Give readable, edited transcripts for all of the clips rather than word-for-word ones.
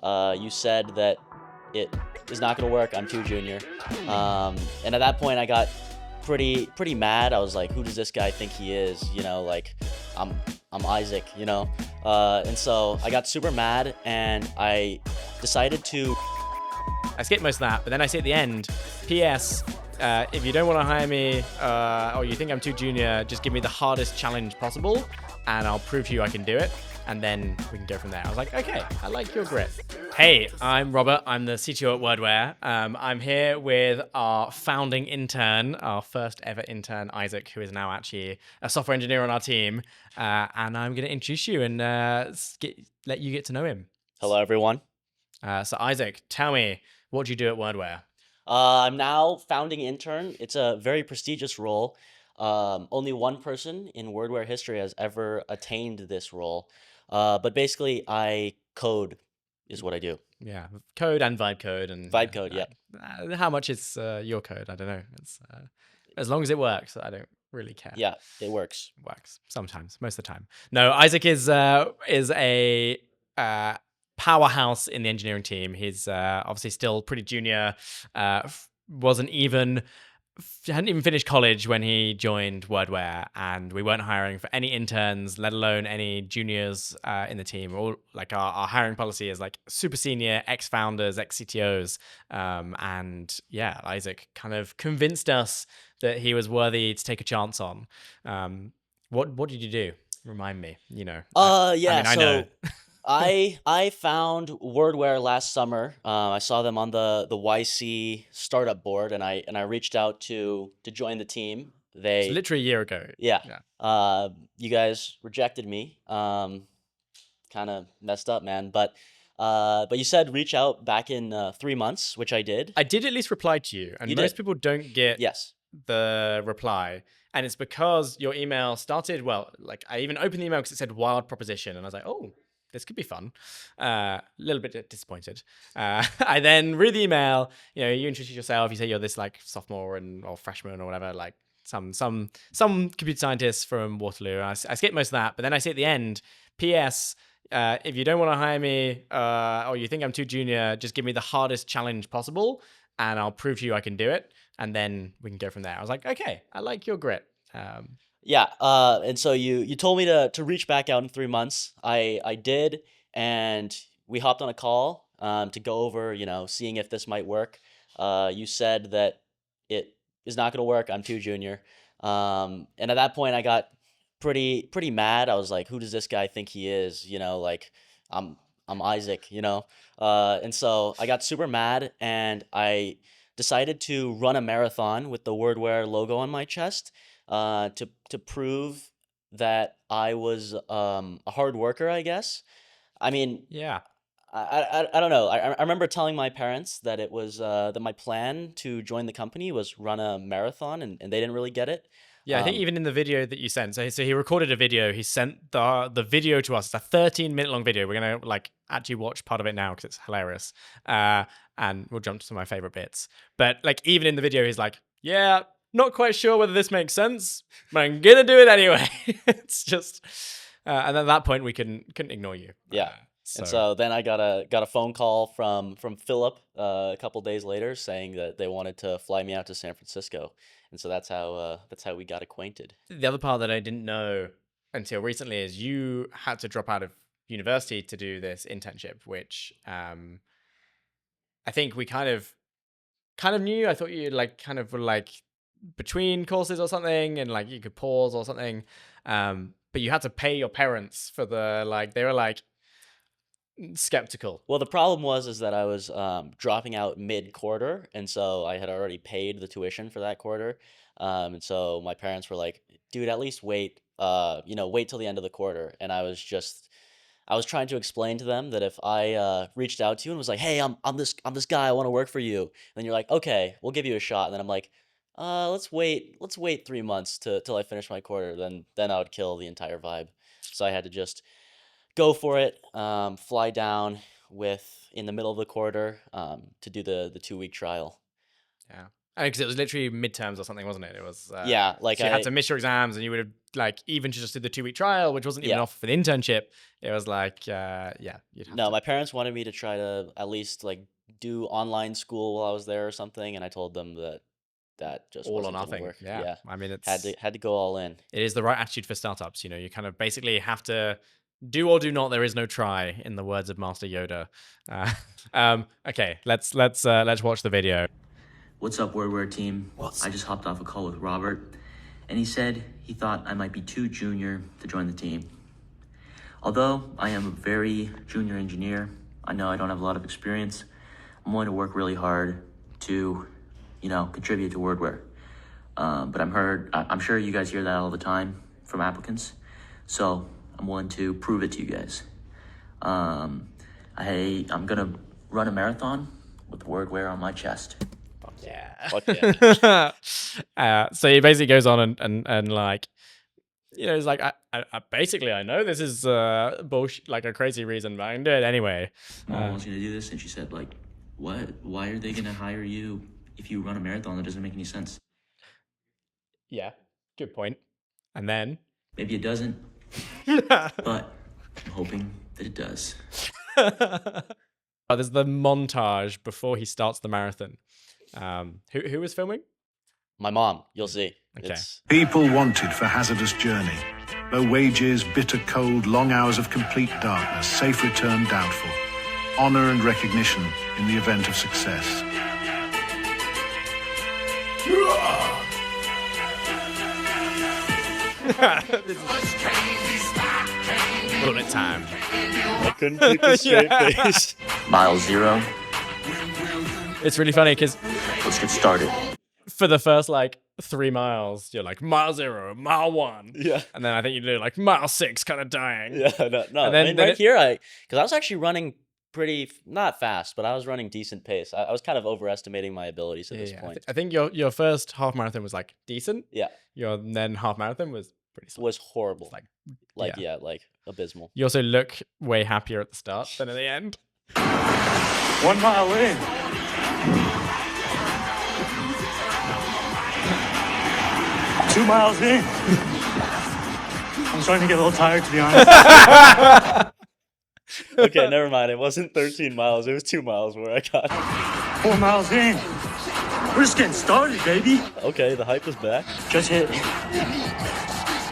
You said that it is not going to work. I'm too junior. And at that point, I got pretty mad. I was like, who does this guy think he is? Like I'm I'm Isaac. And so I got super mad, and I decided to. I skipped most of that, but then I say at the end, P.S. If you don't want to hire me or you think I'm too junior, just give me the hardest challenge possible, and I'll prove to you I can do it, and then we can go from there. I was like, okay, I like your grit. Hey, I'm Robert. I'm the CTO at Wordware. I'm here with our founding intern, our first ever intern, Isaac, who is now actually a software engineer on our team, and I'm going to introduce you and let you get to know him. Hello, everyone. So Isaac, tell me, what do you do at Wordware? I'm now founding intern. It's a very prestigious role. Only one person in Wordware history has ever attained this role. But basically, I code is what I do. Yeah, code and vibe code and Vibe code, yeah. How much is your code? I don't know. It's as long as it works, I don't really care. Yeah, it works. Works sometimes, most of the time. No, Isaac is a powerhouse in the engineering team. He's obviously still pretty junior. Hadn't even finished college when he joined Wordware, and we weren't hiring for any interns, let alone any juniors in the team. All like our hiring policy is like super senior, ex-founders, ex-CTOs, and yeah, Isaac kind of convinced us that he was worthy to take a chance on. What did you do? Remind me. Yeah. I know. I found Wordware last summer. I saw them on the YC startup board, and I reached out to join the team. It's literally a year ago. Yeah. You guys rejected me. Kind of messed up, man. But you said reach out back in 3 months, which I did. I did at least reply to you, and most people don't get Yes. the reply. And it's because your email started, well, like I even opened the email because it said wild proposition. And I was like, oh, this could be fun. A little bit disappointed. I then read the email, you introduce yourself. You say you're this like sophomore or freshman or whatever, like some computer scientist from Waterloo. I skipped most of that. But then I say at the end, P.S. If you don't want to hire me or you think I'm too junior, just give me the hardest challenge possible, and I'll prove to you I can do it. And then we can go from there. I was like, okay, I like your grit. Yeah. And so you told me to reach back out in 3 months. I did, and we hopped on a call to go over, seeing if this might work. You said that it is not going to work. I'm too junior. And at that point, I got pretty mad. I was like, who does this guy think he is? Like I'm Isaac. And so I got super mad, and I decided to run a marathon with the Wordware logo on my chest to prove that I was a hard worker, I guess. I mean, Yeah. I don't know. I remember telling my parents that it was that my plan to join the company was run a marathon, and they didn't really get it. Yeah, I think even in the video that you sent, so he recorded a video. He sent the video to us. It's a 13-minute long video. We're gonna like actually watch part of it now because it's hilarious. And we'll jump to some of my favorite bits. But like even in the video, he's like, "Yeah, not quite sure whether this makes sense, but I'm gonna do it anyway." It's just, and at that point we couldn't ignore you. Yeah. And so then I got a phone call from Philip a couple days later saying that they wanted to fly me out to San Francisco, and so that's how we got acquainted. The other part that I didn't know until recently is you had to drop out of university to do this internship, which I think we kind of knew. I thought you like kind of were like between courses or something, and like you could pause or something. But you had to pay your parents for they were like skeptical. Well, the problem is that I was dropping out mid-quarter, and so I had already paid the tuition for that quarter. And so my parents were like, "Dude, at least wait, wait till the end of the quarter." And I was trying to explain to them that if I reached out to you and was like, "Hey, I'm this guy, I want to work for you," then you're like, "Okay, we'll give you a shot." And then I'm like, let's wait 3 months till I finish my quarter. Then I would kill the entire vibe. So I had to just go for it, fly down in the middle of the quarter to do the 2-week trial. Yeah. Because it was literally midterms or something, wasn't it? It was Yeah, like so you had to miss your exams, and you would have like even just did the 2-week trial, which wasn't even yeah. offer for the internship. It was like you'd have No, to my parents wanted me to try to at least like do online school while I was there or something, and I told them that that just all or wasn't gonna nothing. work. Yeah, Yeah, I mean had to go all in. it is the right attitude for startups. You know, you kind of basically have to do or do not. There is no try, in the words of Master Yoda. Uh, okay, let's watch the video. What's up, Wordware team? I just hopped off a call with Robert, and he said he thought I might be too junior to join the team. Although I am a very junior engineer, I know I don't have a lot of experience. I'm willing to work really hard to, contribute to Wordware. But I'm sure you guys hear that all the time from applicants. So I'm willing to prove it to you guys. I'm gonna run a marathon with Wordware on my chest. Yeah. Fuck yeah. So he basically goes on and like, he's like, I basically I know this is bullshit, like a crazy reason, but I can do it anyway. Mom wants you to do this, and she said, like, what? Why are they gonna hire you if you run a marathon? That doesn't make any sense. Yeah, good point. And then Maybe it doesn't, but I'm hoping that it does. there's the montage before he starts the marathon. Who was filming? My mom, you'll see. Okay. People wanted for hazardous journey. Low wages, bitter cold, long hours of complete darkness, safe return doubtful. Honor and recognition in the event of success. Bullet time. I couldn't keep a straight face. Mile 0. It's really funny because Let's get started. for the first like 3 miles, you're like mile 0, mile 1. Yeah. And then I think you do like mile 6 kind of dying. Yeah, no. And then- I mean, then right it- here, because I was actually running pretty, not fast, but I was running decent pace. I was kind of overestimating my abilities at this Yeah, point. I think your first half marathon was like decent. Yeah, Your then half marathon was pretty slow. was horrible. Like, Yeah, like abysmal. You also look way happier at the start than at the end. 1 mile in. 2 miles in. I'm starting to get a little tired, to be honest. Okay, never mind. It wasn't 13 miles. It was 2 miles where I got. 4 miles in. We're just getting started, baby. Okay, the hype is back. Just hit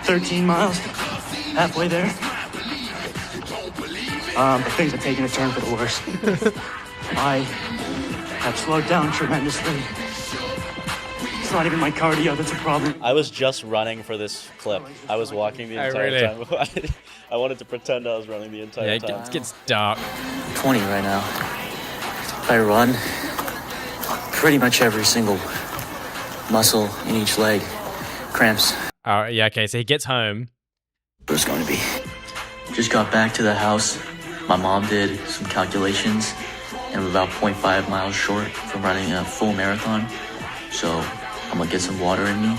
13 miles. Halfway there. But things are taking a turn for the worse. I have slowed down tremendously. It's not even my cardio that's a problem. I was just running for this clip. I was walking the Oh, entire really? time. I wanted to pretend I was running the entire Yeah, time. it gets dark. 20 right now. I run pretty much every single muscle in each leg cramps. Oh, yeah, okay, so he gets home. There's going to be. Just got back to the house. My mom did some calculations, and I'm about 0.5 miles short from running a full marathon. So I'm gonna get some water in me,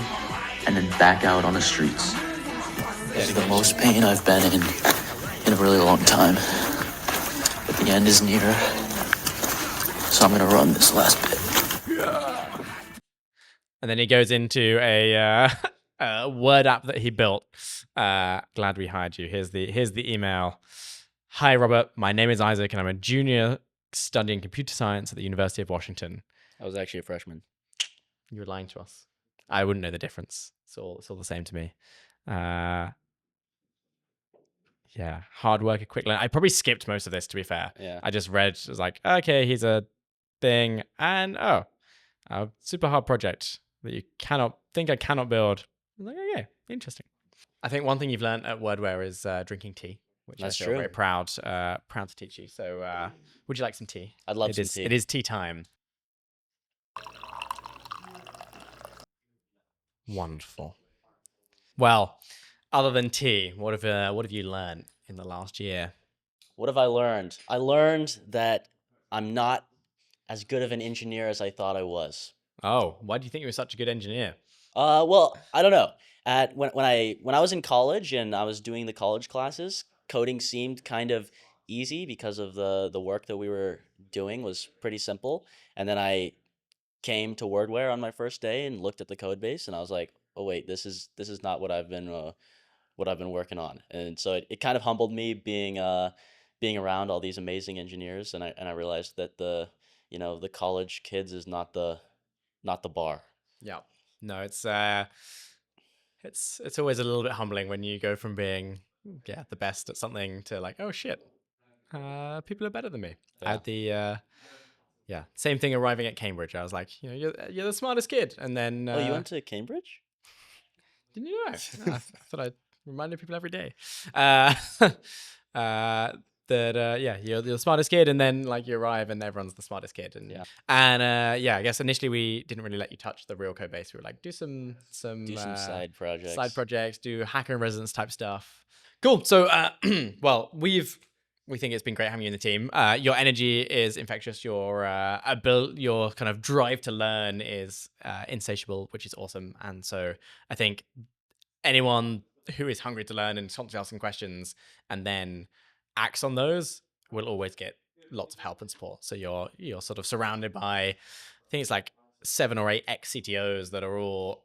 and then back out on the streets. This is the most pain I've been in a really long time. But the end is near, so I'm gonna run this last bit. And then he goes into a Word app that he built. Glad we hired you. Here's the email. Hi, Robert. My name is Isaac, and I'm a junior studying computer science at the University of Washington. I was actually a freshman. You were lying to us. I wouldn't know the difference. It's all the same to me. Yeah, hard worker, quick learner. I probably skipped most of this, to be fair. Yeah. I just read, it was like, okay, here's a thing, and a super hard project that you cannot build. I was like, oh yeah, interesting. I think one thing you've learned at Wordware is drinking tea, which That's I feel true. very proud to teach you. So, would you like some tea? I'd love some tea. It is tea time. Wonderful. Well, other than tea, what have you learned in the last year? What have I learned? I learned that I'm not as good of an engineer as I thought I was. Oh, why do you think you were such a good engineer? Well, I don't know. When I was in college and I was doing the college classes, coding seemed kind of easy because of the work that we were doing was pretty simple. And then I came to Wordware on my first day and looked at the code base, and I was like, oh wait, this is not what I've been working on. And so it kind of humbled me being around all these amazing engineers, and I realized that the college kids is not the bar. Yeah. No, it's always a little bit humbling when you go from being the best at something to like, oh shit, people are better than me. I Yeah. had the same thing arriving at Cambridge. I was like, you're the smartest kid, and then Oh, you went to Cambridge? didn't you know? No, I thought I'd reminded people every day. Uh, you're the smartest kid, and then like you arrive and everyone's the smartest kid, and Yeah. I guess initially we didn't really let you touch the real code base. We were like, do some Side projects. do hacker in residence type stuff. Cool. So, well, we think it's been great having you in the team. Your energy is infectious. Your your kind of drive to learn is insatiable, which is awesome. And so I think anyone who is hungry to learn and constantly asking questions and then acts on those will always get lots of help and support. So you're sort of surrounded by, I think it's like 7 or 8 ex CTOs that are all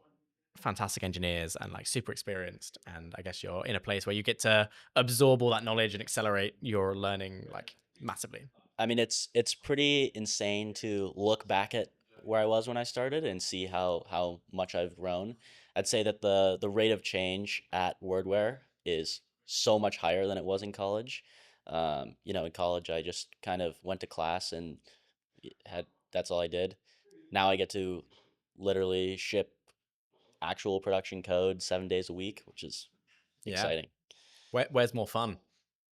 fantastic engineers and like super experienced, and I guess you're in a place where you get to absorb all that knowledge and accelerate your learning like massively. I mean, it's pretty insane to look back at where I was when I started and see how much I've grown. I'd say that the rate of change at Wordware is so much higher than it was in college. In college I just kind of went to class and had that's all I did. Now I get to literally ship actual production code 7 days a week, which is exciting. Where's more fun?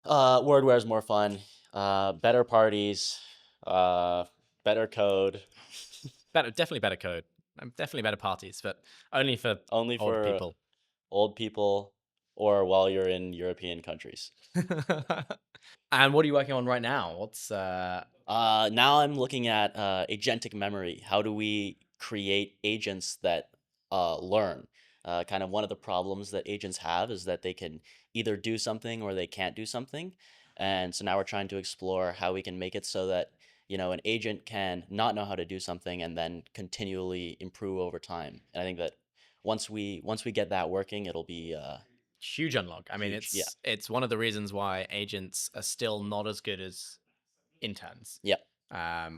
Wordware is more fun. Better parties, better code. Definitely better code. Definitely better parties, but only for Only old for people. old people, or while you're in European countries. And what are you working on right now? What's Now I'm looking at agentic memory. How do we create agents that learn? Kind of one of the problems that agents have is that they can either do something or they can't do something. And so now we're trying to explore how we can make it so that an agent can not know how to do something and then continually improve over time. And I think that once we get that working, it'll be huge unlock? I mean, huge. Yeah. it's one of the reasons why agents are still not as good as interns. Yeah.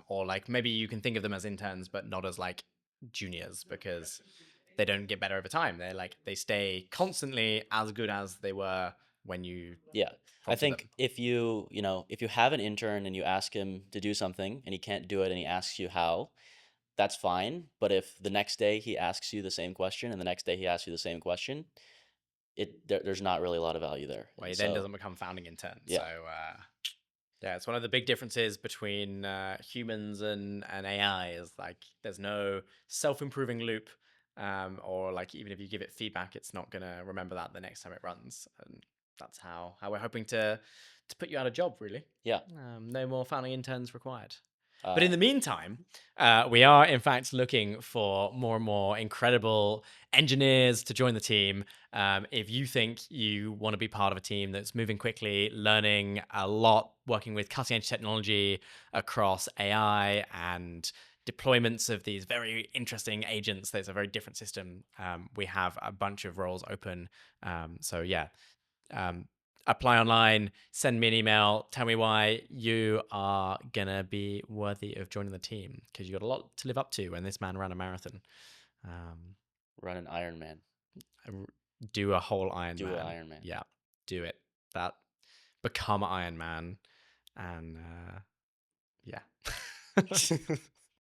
Or like maybe you can think of them as interns, but not as like juniors, because they don't get better over time. They stay constantly as good as they were when you Yeah. I prompted think them. if you have an intern and you ask him to do something and he can't do it and he asks you how, that's fine. But if the next day he asks you the same question and the next day he asks you the same question, there's not really a lot of value there. Well, he And then so, doesn't become founding intern. Yeah. So it's one of the big differences between humans and AI is like there's no self-improving loop, or like even if you give it feedback, it's not gonna remember that the next time it runs. And that's how we're hoping to put you out of job, really. Yeah. No more founding interns required. Uh, But in the meantime, we are in fact looking for more and more incredible engineers to join the team. If you think you want to be part of a team that's moving quickly, learning a lot, working with cutting edge technology across AI and deployments of these very interesting agents, there's a very different system. We have a bunch of roles open. Apply online, send me an email, tell me why you are gonna be worthy of joining the team, because you got a lot to live up to. And this man ran a marathon. Run an Ironman. Do a whole Iron Do Man. an Iron Man. Yeah, do it. Become Iron Man, and yeah.